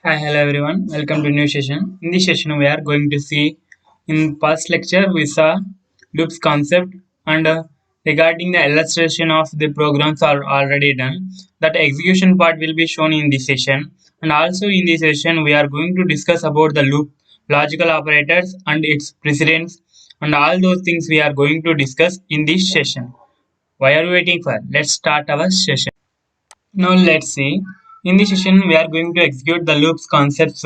Hi, hello everyone. Welcome to new session. In this session, we are going to see in past lecture we saw loops concept and regarding the illustration of the programs are already done. That execution part will be shown in this session. And also in this session, we are going to discuss about the loop, logical operators and its precedence, and all those things we are going to discuss in this session. Why are you waiting for? Let's start our session. Now let's see. In this session, we are going to execute the loops concepts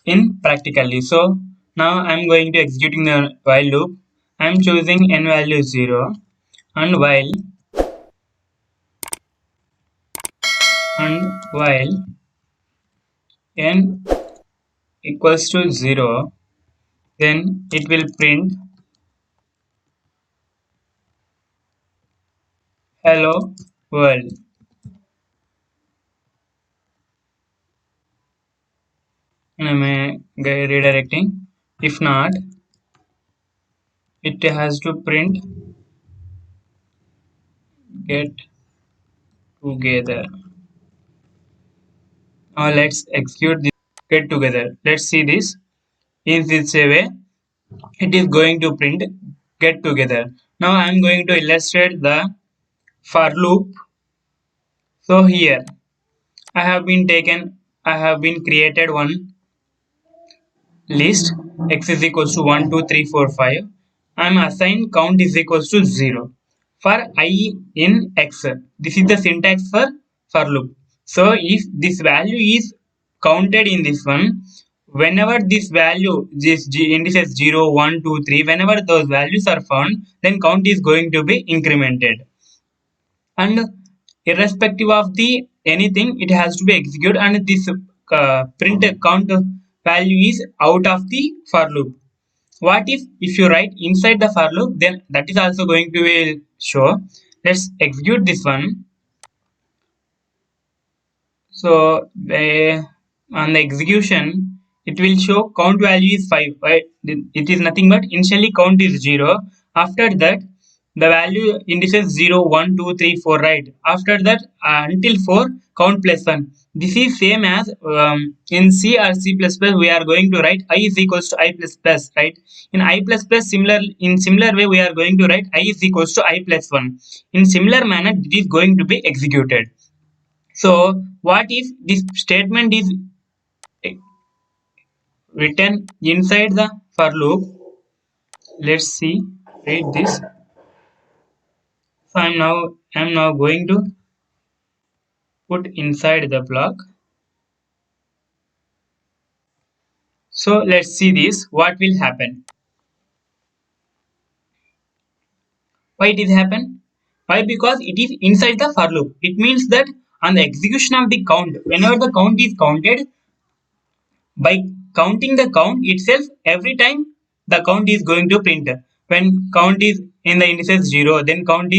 in practically. So now I'm going to executing the while loop. I'm choosing n value 0 and while n equals to 0, then it will print hello world. And I'm redirecting. If not, it has to print get together. Now let's execute this get together. Let's see this. In this way, it is going to print get together. Now I'm going to illustrate the for loop. So here I have been created one list x is equals to 1 2 3 4 5. I'm assigned count is equals to 0 for I in x. This is the syntax for loop. So if this value is counted in this one, whenever this value this indices 0 1 2 3, whenever those values are found, then count is going to be incremented, and irrespective of the anything it has to be executed, and this print count value is out of the for loop. What if you write inside the for loop, then that is also going to will show. Let's execute this one. So on the execution, it will show count value is 5. Right? It is nothing but initially count is 0. After that, the value indices 0, 1, 2, 3, 4. Right? After that, until 4, count plus 1. This is same as in C or C++. We are going to write I is equals to I plus plus. Right? In I plus plus, similar way we are going to write I is equals to I plus 1. In similar manner, it is going to be executed. So, what if this statement is eh, written inside the for loop? Let's see. Read this. So I'm now going to put inside the block. So let's see this. What will happen? Why it is happen? Why? Because it is inside the for loop. It means that on the execution of the count, whenever the count is counted, by counting the count itself, every time the count is going to print. When count is in the indices 0, then count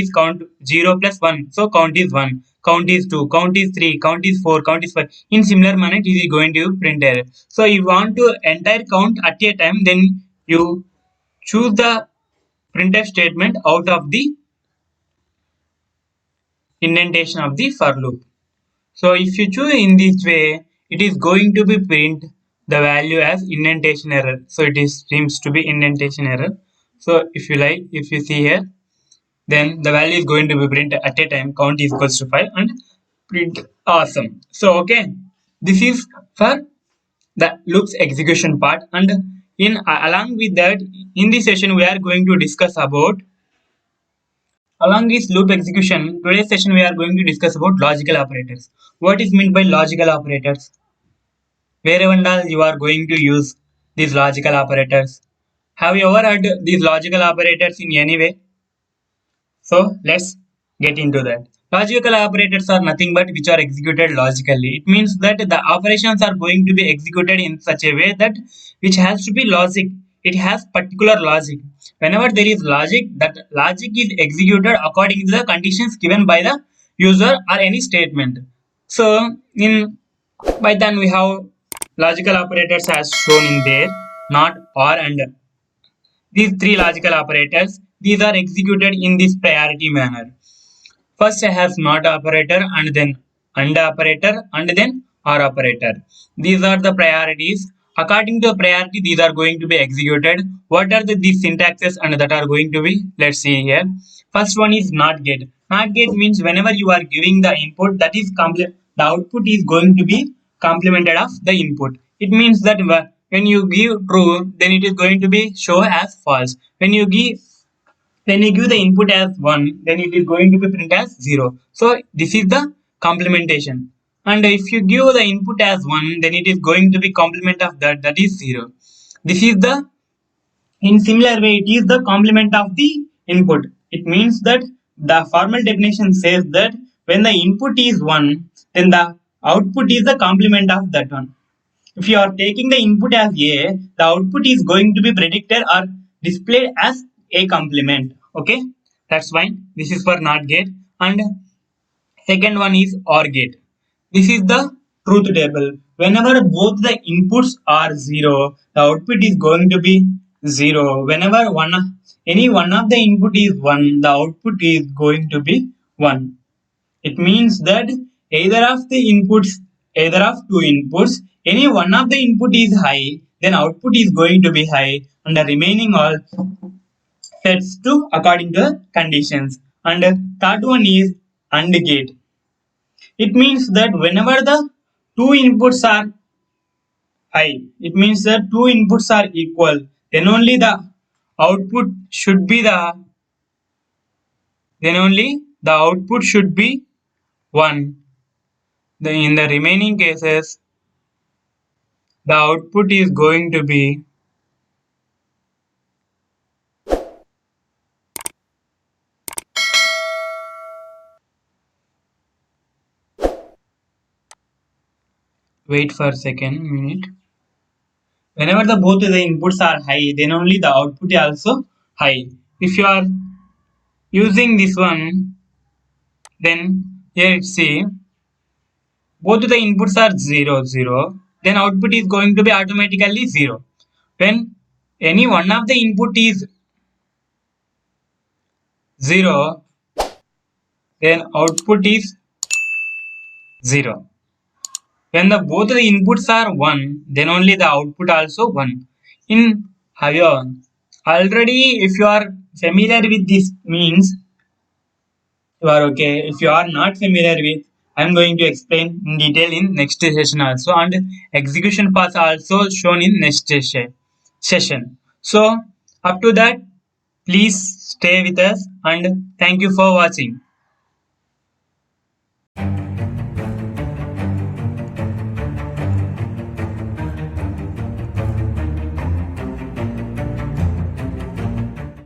0 plus 1, so count is 1, count is 2, count is 3, count is 4, count is 5. In similar manner it is going to print error. So you want to entire count at a time, then you choose the printf statement out of the indentation of the for loop. So if you choose in this way, it is going to be print the value as indentation error. So it is seems to be indentation error. So if you see here, then the value is going to be print at a time count is equals to 5 and print awesome. So okay, this is for the loops execution part, and in along with that, in this session we are going to discuss about. Along this loop execution, today's session we are going to discuss about logical operators. What is meant by logical operators? Wherever and all you are going to use these logical operators. Have you ever heard these logical operators in any way? So let's get into that. Logical operators are nothing but which are executed logically. It means that the operations are going to be executed in such a way that which has to be logic. It has particular logic. Whenever there is logic, that logic is executed according to the conditions given by the user or any statement. So in Python we have logical operators as shown in there, not, or, and. These three logical operators, these are executed in this priority manner. First I have not operator, and then and operator, and then or operator. These are the priorities. According to the priority, these are going to be executed. What are these syntaxes and that are going to be? Let's see here. First one is not get. Not get means whenever you are giving the input, that is the output is going to be complemented of the input. It means that when you give true, then it is going to be show as false. When you give the input as 1, then it is going to be print as 0. So this is the complementation. And if you give the input as 1, then it is going to be complement of that, that is 0. This is the, in similar way, it is the complement of the input. It means that the formal definition says that when the input is 1, then the output is the complement of that one. If you are taking the input as A, the output is going to be predicted or displayed as a complement. Okay, that's fine. This is for NOT gate. And second one is OR gate. This is the truth table. Whenever both the inputs are 0, the output is going to be 0. Whenever any one of the input is 1, the output is going to be 1. It means that either of two inputs, any one of the input is high, then output is going to be high, and the remaining all sets to according to the conditions. And third one is AND gate. It means that whenever the two inputs are high, it means that two inputs are equal, then only the output should be the then only the output should be 1. In the remaining cases, the output is going to be wait for a second minute. Whenever the both the inputs are high, then only the output is also high. If you are using this one, then here see both the inputs are 0 0, then output is going to be automatically 0. When any one of the input is 0, then output is 0. When the both the inputs are 1, then only the output also 1. In higher, already if you are familiar with this means, you are okay. If you are not familiar with, I am going to explain in detail in next session also, and execution path also shown in next session. So up to that, please stay with us and thank you for watching.